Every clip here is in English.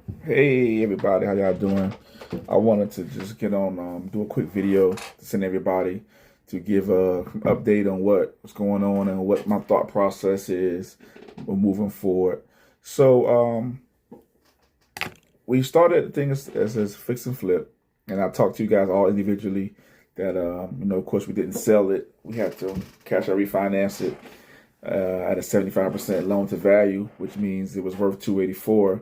Hey everybody, how y'all doing? I wanted to just get on, do a quick video to send everybody to give an update on what's going on and what my thought process is moving forward. So we started the thing as fix and flip, and I talked to you guys all individually that of course we didn't sell it. We had to cash out refinance it at a 75% loan to value, which means it was worth 284.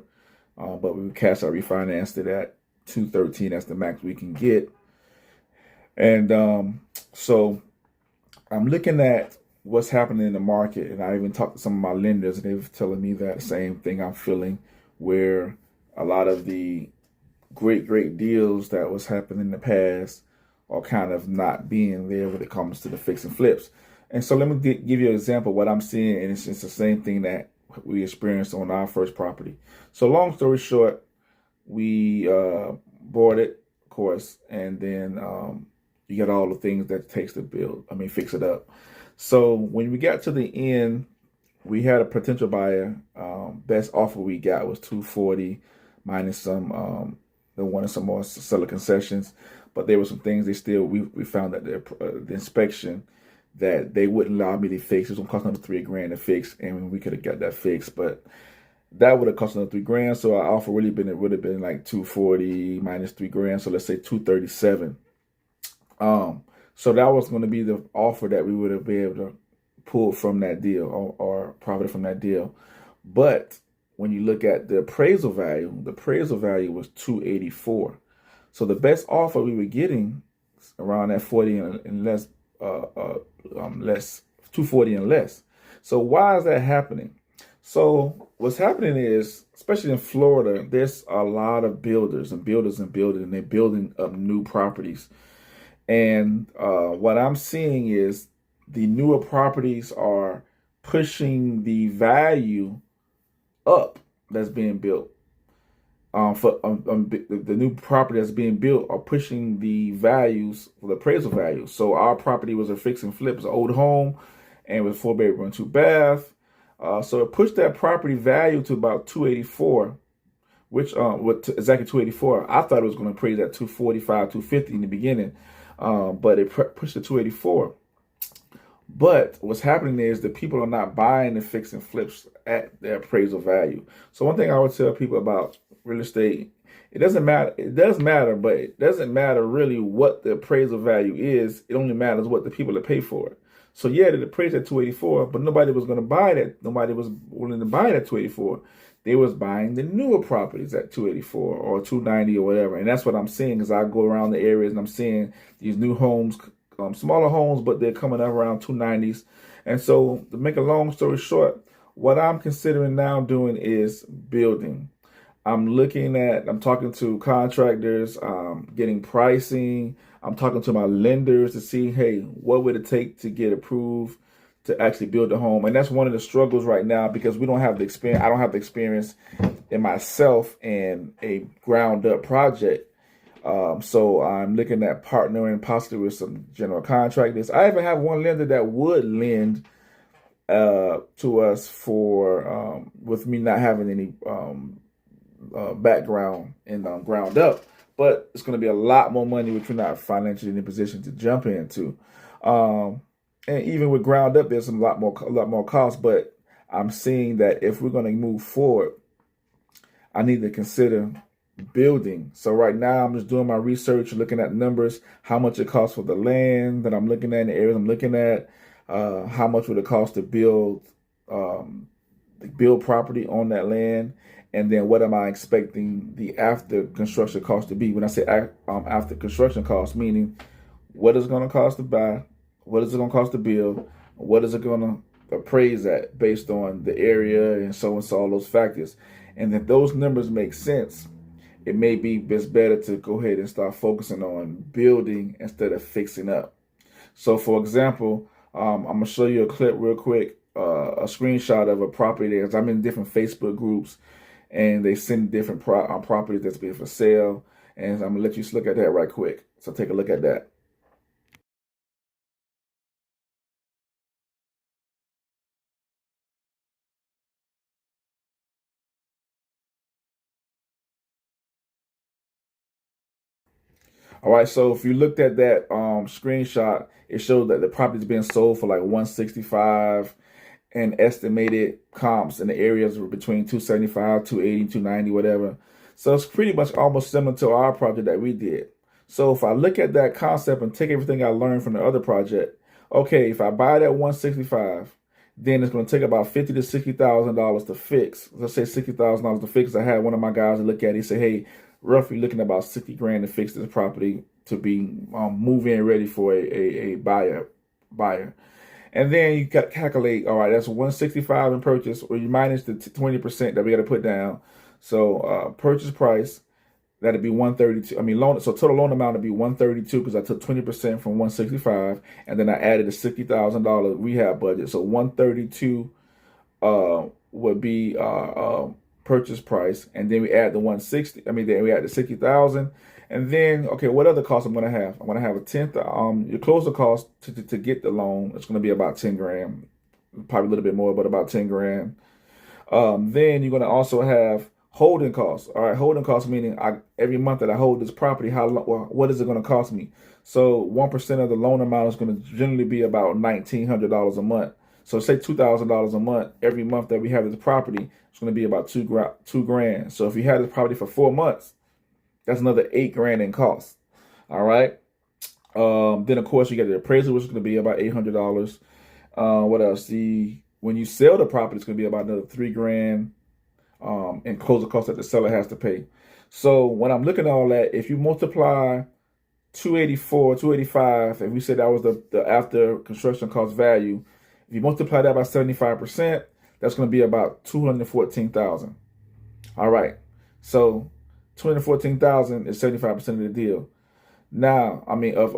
But we cash out refinanced it at 213. That's the max we can get. And so I'm looking at what's happening in the market, and I even talked to some of my lenders, and they were telling me that same thing I'm feeling, where a lot of the great deals that was happening in the past are kind of not being there when it comes to the fix and flips. And so let me give you an example of what I'm seeing, and it's the same thing that we experienced on our first property. So long story short, we bought it, of course, and then you get all the things that it takes to build. I mean, fix it up. So when we got to the end, we had a potential buyer. Best offer we got was 240 minus some. They wanted some more seller concessions, but there were some things we found that the inspection that they wouldn't allow me to fix. It was gonna cost another $3 grand to fix, and we could have got that fixed, but that would have cost another $3 grand. So our offer it would have been like 240 minus $3 grand. So let's say 237. So that was going to be the offer that we would have been able to pull from that deal or profit from that deal. But when you look at the appraisal value was 284. So the best offer we were getting around that 40 and less, less 240 and less. So why is that happening? So what's happening is, especially in Florida, there's a lot of builders and builders and builders, and they're building up new properties. And what I'm seeing is the newer properties are pushing the value up that's being built. The new property that's being built are pushing the values for the appraisal value. So our property was a fix and flip, it was an old home, and it was 4 bedroom, 2 bath. So it pushed that property value to about 284, which exactly 284. I thought it was going to appraise at 245, 250 in the beginning, but it pushed to 284. But what's happening is that people are not buying the fix and flips at their appraisal value. So one thing I would tell people about real estate, it doesn't matter. It does matter, but it doesn't matter really what the appraisal value is. It only matters what the people that pay for it. So yeah, it appraised at 284, but nobody was going to buy that. Nobody was willing to buy it at 284. They was buying the newer properties at 284 or 290 or whatever. And that's what I'm seeing as I go around the areas and I'm seeing these new homes, smaller homes, but they're coming up around 290s. And so to make a long story short, what I'm considering now doing is building. I'm talking to contractors, getting pricing. I'm talking to my lenders to see, hey, what would it take to get approved to actually build a home? And that's one of the struggles right now because we don't have the experience. I don't have the experience in myself in a ground up project. So I'm looking at partnering possibly with some general contractors. I even have one lender that would lend to us for with me not having any background in ground up, but it's going to be a lot more money which we're not financially in a position to jump into. Um, and even with ground up, there's a lot more cost. But I'm seeing that if we're going to move forward, I need to consider building. So right now, I'm just doing my research, looking at numbers, how much it costs for the land that I'm looking at, the areas I'm looking at, how much would it cost to um, build property on that land, and then what am I expecting the after construction cost to be? When I say after construction cost, meaning what is it going to cost to buy, what is it going to cost to build, what is it going to appraise at based on the area and so all those factors. And if those numbers make sense, it may be just better to go ahead and start focusing on building instead of fixing up. So, for example, I'm gonna show you a clip real quick, a screenshot of a property there. I'm in different Facebook groups, and they send different properties that's being for sale, and I'm gonna let you look at that right quick. So take a look at that. All right, so if you looked at that screenshot, it showed that the property's being sold for like 165, and estimated comps in the areas were between 275, 280, 290, whatever. So it's pretty much almost similar to our project that we did. So if I look at that concept and take everything I learned from the other project, okay, if I buy that 165, then it's going to take about $50,000 to $60,000 to fix. Let's say $60,000 to fix. I had one of my guys look at it. He said, "Hey, roughly looking at about 60 grand to fix this property to be move-in ready for a buyer." And then you calculate, all right, that's 165 in purchase, or you minus the 20% that we got to put down. So purchase price, that'd be 132. I mean, loan. So total loan amount would be 132 because I took 20% from 165, and then I added a $60,000 rehab budget. So 132 would be purchase price, and then we add the 160. I mean, then we add the 60,000, and then okay, what other costs I'm gonna have? I'm gonna have a tenth. Your closing cost to get the loan. It's gonna be about 10 grand, probably a little bit more, but about 10 grand. Then you're gonna also have holding costs. All right, holding costs meaning every month that I hold this property, what is it going to cost me? So 1% of the loan amount is going to generally be about $1,900 a month. So say $2,000 a month every month that we have this property, it's going to be about two grand. So if you have this property for 4 months, that's another 8 grand in cost. All right. Then of course you get the appraisal, which is going to be about $800. What else? When you sell the property, it's going to be about another 3 grand. And closing costs that the seller has to pay. So when I'm looking at all that, if you multiply 284, 285, and we said that was the after construction cost value, if you multiply that by 75%, that's going to be about 214,000. All right. So 214,000 is 75% of the deal. Now, I mean of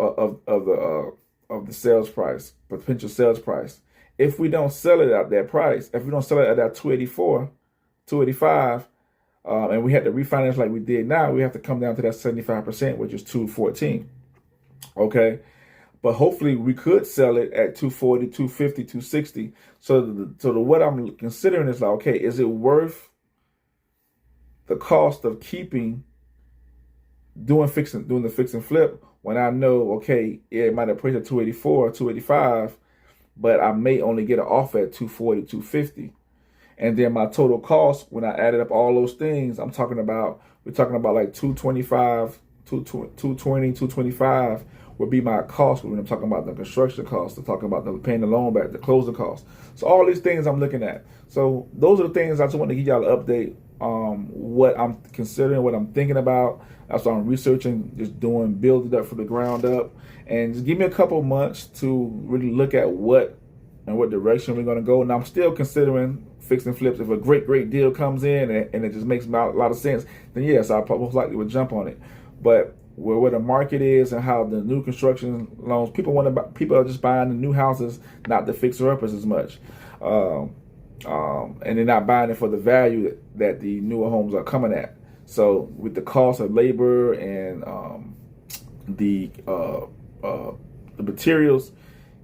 the sales price, potential sales price. If we don't sell it at that price, if we don't sell it at that 284, 285, and we had to refinance like we did now, we have to come down to that 75%, which is 214. Okay. But hopefully we could sell it at 240, 250, 260. So what I'm considering is like, okay, is it worth the cost of doing the fix and flip when I know, okay, it might have priced at 284, 285, but I may only get an offer at 240, 250. And then my total cost, when I added up all those things, we're talking about like 225, 220, 225 would be my cost when I'm talking about the construction cost, I'm talking about paying the loan back, the closing cost. So all these things I'm looking at. So those are the things I just want to give y'all an update. What I'm considering, what I'm thinking about. That's what I'm researching, just build it up from the ground up. And just give me a couple months to really look at what direction we're going to go. And I'm still considering fix and flips. If a great deal comes in and it just makes a lot of sense, then yes, I most likely would jump on it. But where the market is and how the new construction loans, people are just buying the new houses, not the fixer-uppers as much. And they're not buying it for the value that the newer homes are coming at. So with the cost of labor and the materials,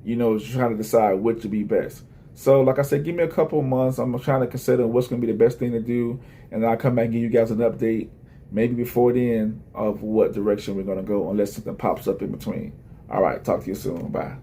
just trying to decide which would be best. So like I said, give me a couple of months. I'm trying to consider what's going to be the best thing to do. And then I'll come back and give you guys an update, maybe before the end, of what direction we're going to go, unless something pops up in between. All right, talk to you soon. Bye.